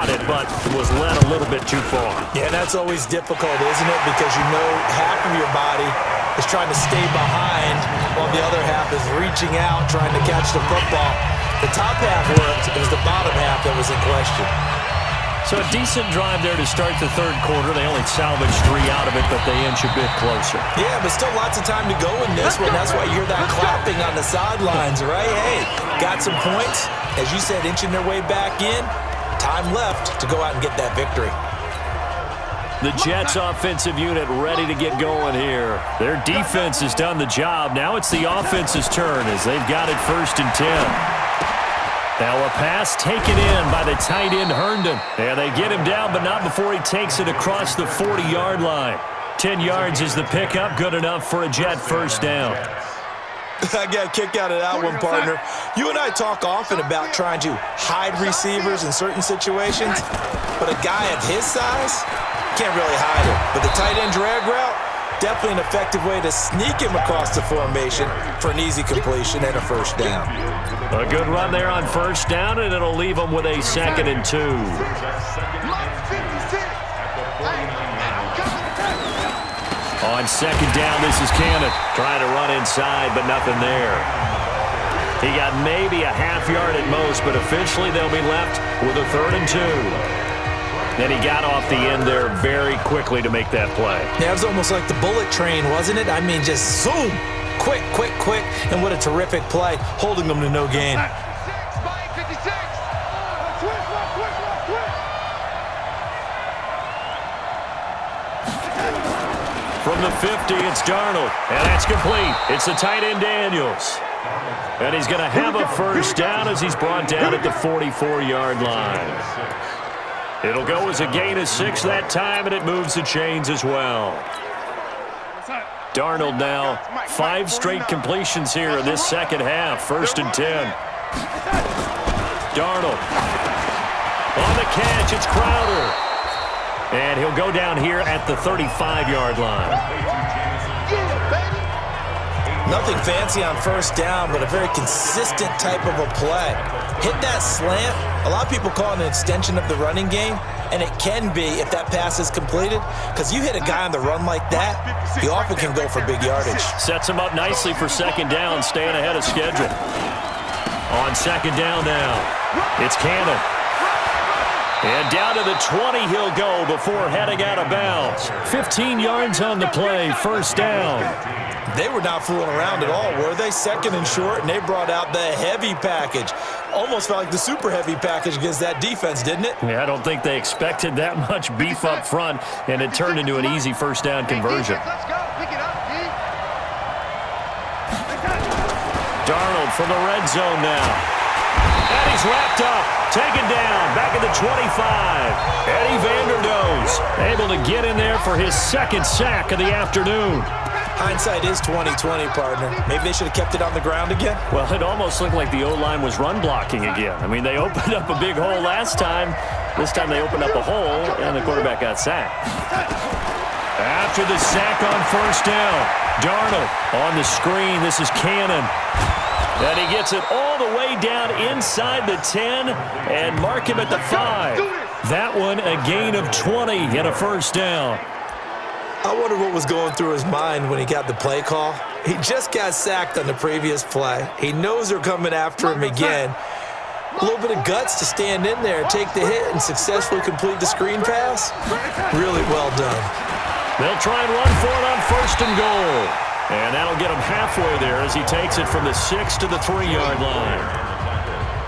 it, but was led a little bit too far. Yeah, that's always difficult, isn't it? Because you know half of your body is trying to stay behind while the other half is reaching out, trying to catch the football. The top half worked. It was the bottom half that was in question. So a decent drive there to start the third quarter. They only salvaged 3 out of it, but they inch a bit closer. Yeah, but still lots of time to go in this one. That's why you hear that clapping on the sidelines, right? Hey, got some points. As you said, inching their way back in. Time left to go out and get that victory. The Jets offensive unit ready to get going here. Their defense has done the job. Now it's the offense's turn as they've got it 1st and 10. Now a pass taken in by the tight end Herndon. And they get him down, but not before he takes it across the 40-yard line. 10 yards is the pickup, good enough for a Jet first down. I got a kick out of that one, partner. You and I talk often about trying to hide receivers in certain situations, but a guy of his size can't really hide him. But the tight end drag route, definitely an effective way to sneak him across the formation for an easy completion and a first down. A good run there on first down, and it'll leave them with a 2nd and 2. On 2nd down, this is Cannon trying to run inside, but nothing there. He got maybe a half yard at most, but officially they'll be left with a 3rd and 2. Then he got off the end there very quickly to make that play. Yeah, it was almost like the bullet train, wasn't it? I mean, just zoom, quick, quick, quick, and what a terrific play, holding them to no gain. From the 50, it's Darnold, and that's complete. It's the tight end Daniels. And he's going to have a first down as he's brought down at the 44-yard line. It'll go as a gain of 6 that time, and it moves the chains as well. Darnold now, 5 straight completions here in this second half. 1st and 10. Darnold. On the catch, it's Crowder. And he'll go down here at the 35-yard line. Nothing fancy on first down, but a very consistent type of a play. Hit that slant. A lot of people call it an extension of the running game, and it can be if that pass is completed, because you hit a guy on the run like that, he often can go for big yardage. Sets him up nicely for 2nd down, staying ahead of schedule. On 2nd down now, it's Cannon. And down to the 20 he'll go before heading out of bounds. 15 yards on the play, 1st down. They were not fooling around at all, were they? 2nd and short, and they brought out the heavy package. Almost felt like the super heavy package against that defense, didn't it? Yeah, I don't think they expected that much beef up front, and it turned into an easy first down conversion. Darnold from the red zone now. And he's wrapped up, taken down, back at the 25. Eddie Vanderdoes able to get in there for his 2nd sack of the afternoon. Hindsight is 20/20, partner. Maybe they should have kept it on the ground again. Well, it almost looked like the O-line was run blocking again. I mean, they opened up a big hole last time. This time they opened up a hole, and the quarterback got sacked. After the sack on first down, Darnold on the screen. This is Cannon. And he gets it all the way down inside the 10 and mark him at the 5. That one a gain of 20 and a first down. I wonder what was going through his mind when he got the play call. He just got sacked on the previous play. He knows they're coming after him again. A little bit of guts to stand in there, take the hit, and successfully complete the screen pass. Really well done. They'll try and run for it on 1st and goal. And that'll get him halfway there as he takes it from the 6 to the 3-yard line.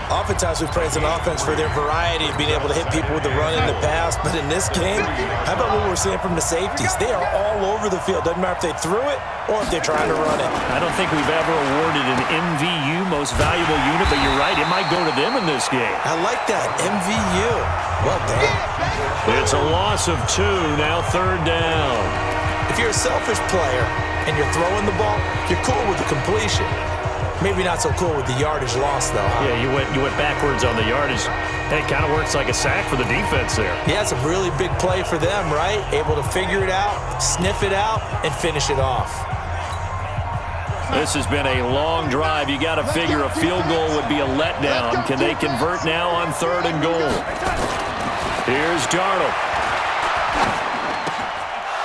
Oftentimes we praise an offense for their variety of being able to hit people with the run and the pass, but in this game, how about what we're seeing from the safeties? They are all over the field. Doesn't matter if they threw it or if they're trying to run it. I don't think we've ever awarded an MVU, most valuable unit, but you're right, it might go to them in this game. I like that, MVU. Well done. It's a loss of 2, now 3rd down. If you're a selfish player and you're throwing the ball, you're cool with the completion. Maybe not so cool with the yardage loss, though. Huh? Yeah, you went backwards on the yardage. It kind of works like a sack for the defense there. Yeah, it's a really big play for them, right? Able to figure it out, sniff it out, and finish it off. This has been a long drive. You got to figure a field goal would be a letdown. Can they convert now on 3rd and goal? Here's Darnold.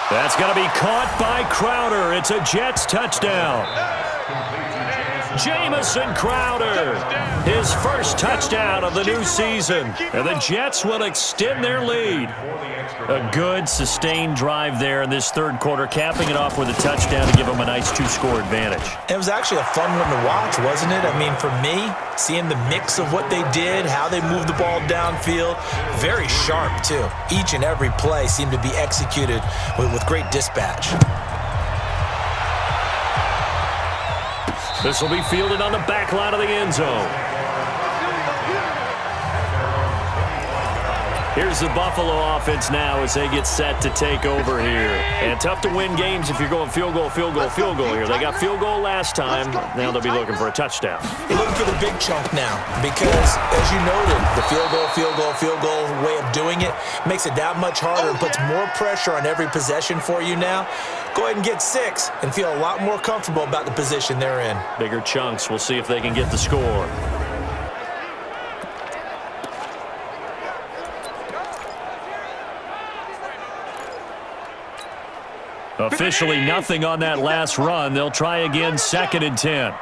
That's going to be caught by Crowder. It's a Jets touchdown. Jamison Crowder, his first touchdown of the new season. And the Jets will extend their lead. A good, sustained drive there in this third quarter, capping it off with a touchdown to give them a nice two-score advantage. It was actually a fun one to watch, wasn't it? I mean, for me, seeing the mix of what they did, how they moved the ball downfield, very sharp, too. Each and every play seemed to be executed with great dispatch. This will be fielded on the back line of the end zone. Here's the Buffalo offense now as they get set to take over here. And tough to win games if you're going field goal, field goal, field goal here. They got field goal last time. Now they'll be looking for a touchdown. You're looking for the big chunk now because, as you noted, the field goal way of doing it makes it that much harder and puts more pressure on every possession for you now. Go ahead and get 6 and feel a lot more comfortable about the position they're in. Bigger chunks. We'll see if they can get the score. Officially nothing on that last run. They'll try again, 2nd and 10.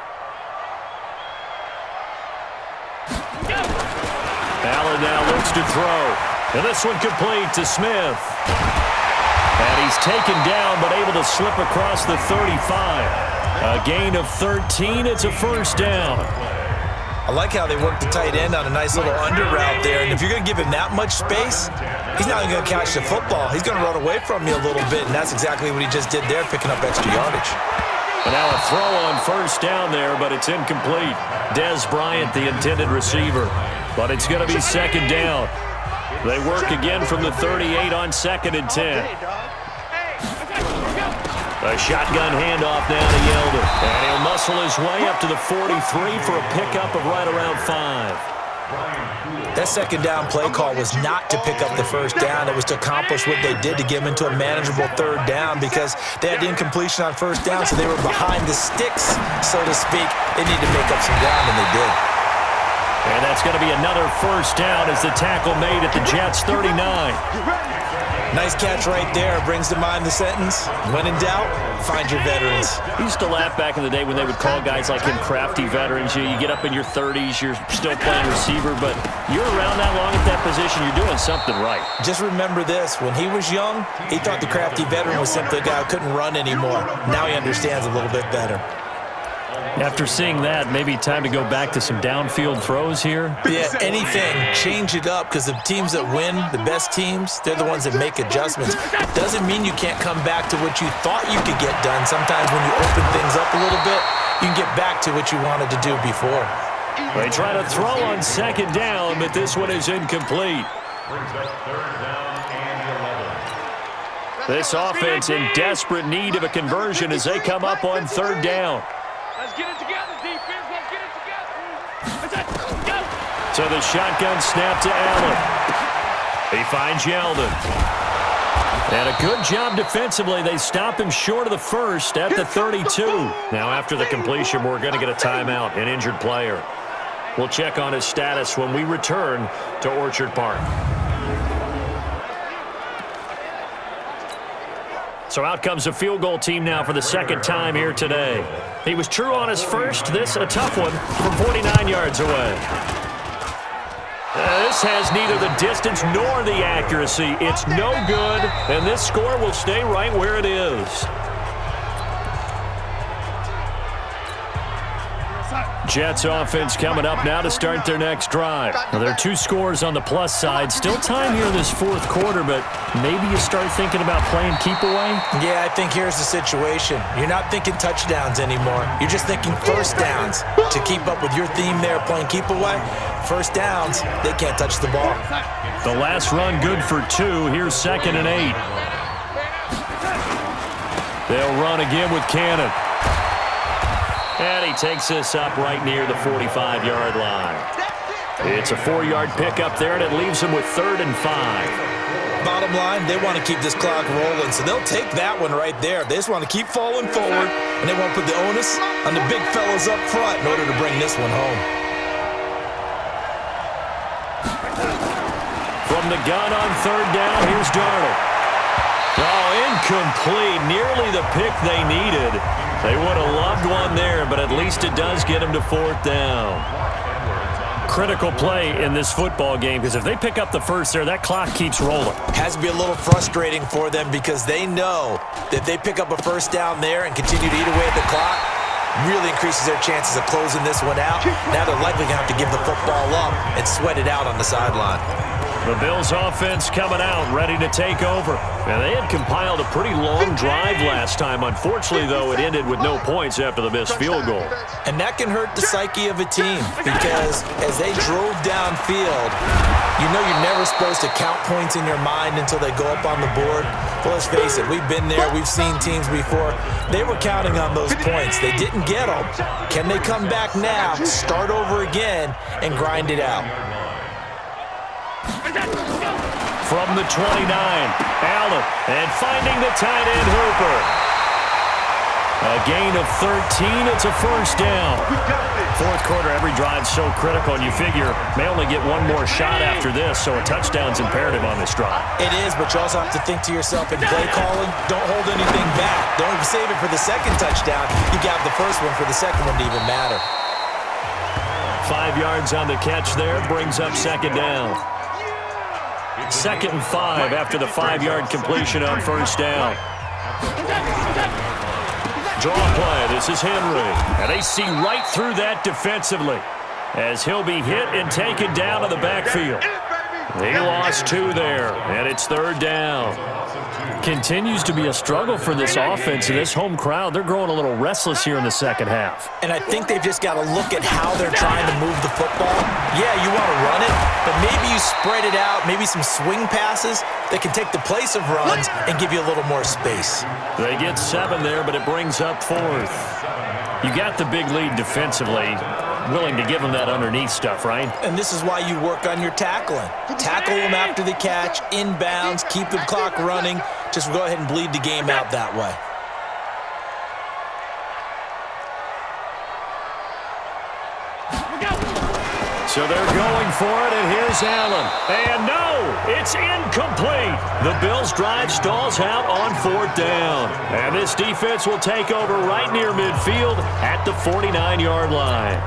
Allen now looks to throw. And this one complete to Smith. And he's taken down but able to slip across the 35. A gain of 13. It's a first down. I like how they work the tight end on a nice little under route there. And if you're going to give him that much space, he's not even going to catch the football. He's going to run away from you a little bit, and that's exactly what he just did there, picking up extra yardage. And now a throw on first down there, but it's incomplete. Dez Bryant, the intended receiver. But it's going to be 2nd down. They work again from the 38 on 2nd and 10. A shotgun handoff now to Yeldon. And he'll muscle his way up to the 43 for a pickup of right around 5. That 2nd down play call was not to pick up the first down. It was to accomplish what they did to get him into a manageable 3rd down because they had the incompletion on 1st down, so they were behind the sticks, so to speak. They needed to make up some ground, and they did. And that's going to be another first down as the tackle made at the Jets' 39. Nice catch right there. Brings to mind the sentence, when in doubt, find your veterans. I used to laugh back in the day when they would call guys like him crafty veterans. You get up in your 30s, you're still playing receiver, but you're around that long at that position, you're doing something right. Just remember this. When he was young, he thought the crafty veteran was simply a guy who couldn't run anymore. Now he understands a little bit better. After seeing that, maybe time to go back to some downfield throws here? Yeah, anything. Change it up because the teams that win, the best teams, they're the ones that make adjustments. Doesn't mean you can't come back to what you thought you could get done. Sometimes when you open things up a little bit, you can get back to what you wanted to do before. They try to throw on 2nd down, but this one is incomplete. This offense in desperate need of a conversion as they come up on 3rd down. Let's get it together, defense. Let's get it together. Go. So the shotgun snap to Allen. He finds Yeldon. And a good job defensively. They stop him short of the first at the 32. Now after the completion, we're going to get a timeout, an injured player. We'll check on his status when we return to Orchard Park. So out comes a field goal team now for the 2nd time here today. He was true on his first. This a tough one from 49 yards away. This has neither the distance nor the accuracy. It's no good, and this score will stay right where it is. Jets offense coming up now to start their next drive. Now, there are 2 scores on the plus side. Still time here in this 4th quarter, but maybe you start thinking about playing keep away? Yeah, I think here's the situation. You're not thinking touchdowns anymore. You're just thinking first downs. To keep up with your theme there, playing keep away, first downs, they can't touch the ball. The last run good for 2. Here's 2nd and 8. They'll run again with Cannon. And he takes this up right near the 45-yard line. It's a 4-yard pickup there, and it leaves him with 3rd and 5. Bottom line, they want to keep this clock rolling, so they'll take that one right there. They just want to keep falling forward, and they want to put the onus on the big fellas up front in order to bring this one home. From the gun on third down. Here's Darnold. Oh, incomplete. Nearly the pick they needed. They would have loved one there, but at least it does get them to fourth down. Critical play in this football game, because if they pick up the first there, that clock keeps rolling. Has to be a little frustrating for them because they know that if they pick up a first down there and continue to eat away at the clock, really increases their chances of closing this one out. Now they're likely going to have to give the football up and sweat it out on the sideline. The Bills offense coming out, ready to take over. And they had compiled a pretty long drive last time. Unfortunately, though, it ended with no points after the missed field goal. And that can hurt the psyche of a team because as they drove downfield, you know you're never supposed to count points in your mind until they go up on the board. Well, let's face it, we've been there. We've seen teams before. They were counting on those points. They didn't get them. Can they come back now, start over again, and grind it out? From the 29, Allen, and finding the tight end Hooper. A gain of 13, it's a first down. Fourth quarter, every drive's so critical, and you figure may only get one more shot after this, so a touchdown's imperative on this drive. It is, but you also have to think to yourself in play calling, don't hold anything back. Don't even save it for the second touchdown. You got the first one for the second one to even matter. 5 yards on the catch there, brings up second down. 2nd and 5 after the 5-yard completion on first down. Draw play. This is Henry. And they see right through that defensively as he'll be hit and taken down to the backfield. He lost 2 there, and it's third down. Continues to be a struggle for this offense and this home crowd. They're growing a little restless here in the second half. And I think they've just got to look at how they're trying to move the football. Yeah, you want to run it, but maybe you spread it out, maybe some swing passes that can take the place of runs and give you a little more space. They get 7 there, but it brings up fourth. You got the big lead defensively. Willing to give them that underneath stuff, right? And this is why you work on your tackling. Tackle them after the catch, inbounds, keep the clock running. Just go ahead and bleed the game out that way. So they're going for it, and here's Allen. And no, it's incomplete. The Bills' drive stalls out on fourth down. And this defense will take over right near midfield at the 49-yard line.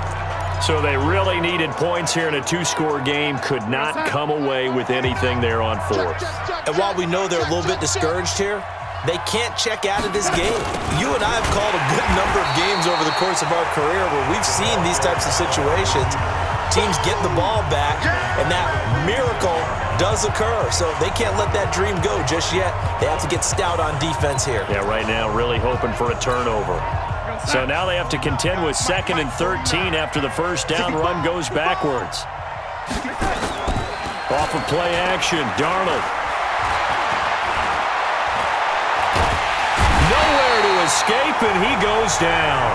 So they really needed points here in a 2-score game. Could not come away with anything there on fourth. And while we know they're a little bit discouraged here, they can't check out of this game. You and I have called a good number of games over the course of our career where we've seen these types of situations. Teams get the ball back, and that miracle does occur. So they can't let that dream go just yet. They have to get stout on defense here. Yeah, right now really hoping for a turnover. So now they have to contend with 2nd and 13 after the first down run goes backwards. Off of play action, Darnold. Nowhere to escape, and he goes down.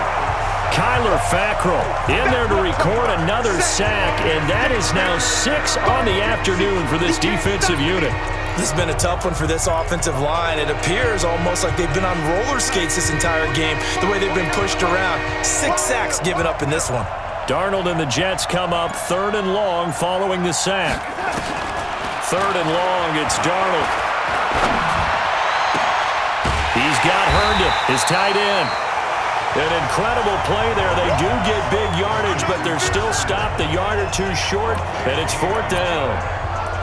Kyler Fackrell in there to record another sack, and that is now 6 on the afternoon for this defensive unit. This has been a tough one for this offensive line. It appears almost like they've been on roller skates this entire game, the way they've been pushed around. 6 sacks given up in this one. Darnold and the Jets come up 3rd and long following the sack. 3rd and long, it's Darnold. He's got Herndon, his tight end. An incredible play there. They do get big yardage, but they're still stopped a yard or 2 short, and it's 4th down.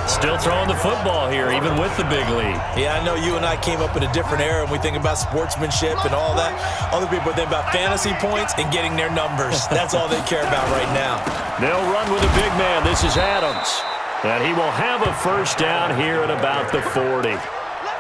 Still throwing the football here, even with the big lead. Yeah, I know you and I came up in a different era, and we think about sportsmanship and all that. Other people think about fantasy points and getting their numbers. That's all they care about right now. They'll run with a big man. This is Adams. And he will have a first down here at about the 40.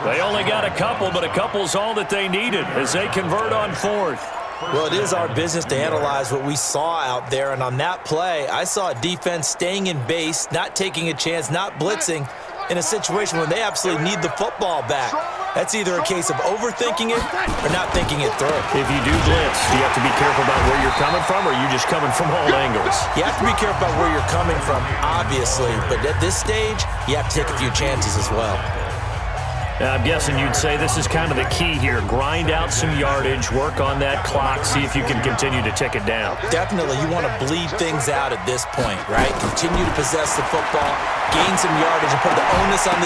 They only got a couple, but a couple's all that they needed as they convert on 4th. Well, it is our business to analyze what we saw out there, and on that play, I saw a defense staying in base, not taking a chance, not blitzing, in a situation where they absolutely need the football back. That's either a case of overthinking it or not thinking it through. If you do blitz, do you have to be careful about where you're coming from, or are you just coming from all angles? You have to be careful about where you're coming from, obviously, but at this stage, you have to take a few chances as well. I'm guessing you'd say this is kind of the key here. Grind out some yardage, work on that clock, see if you can continue to tick it down. Definitely, you want to bleed things out at this point, right? Continue to possess the football, gain some yardage, and put the onus on the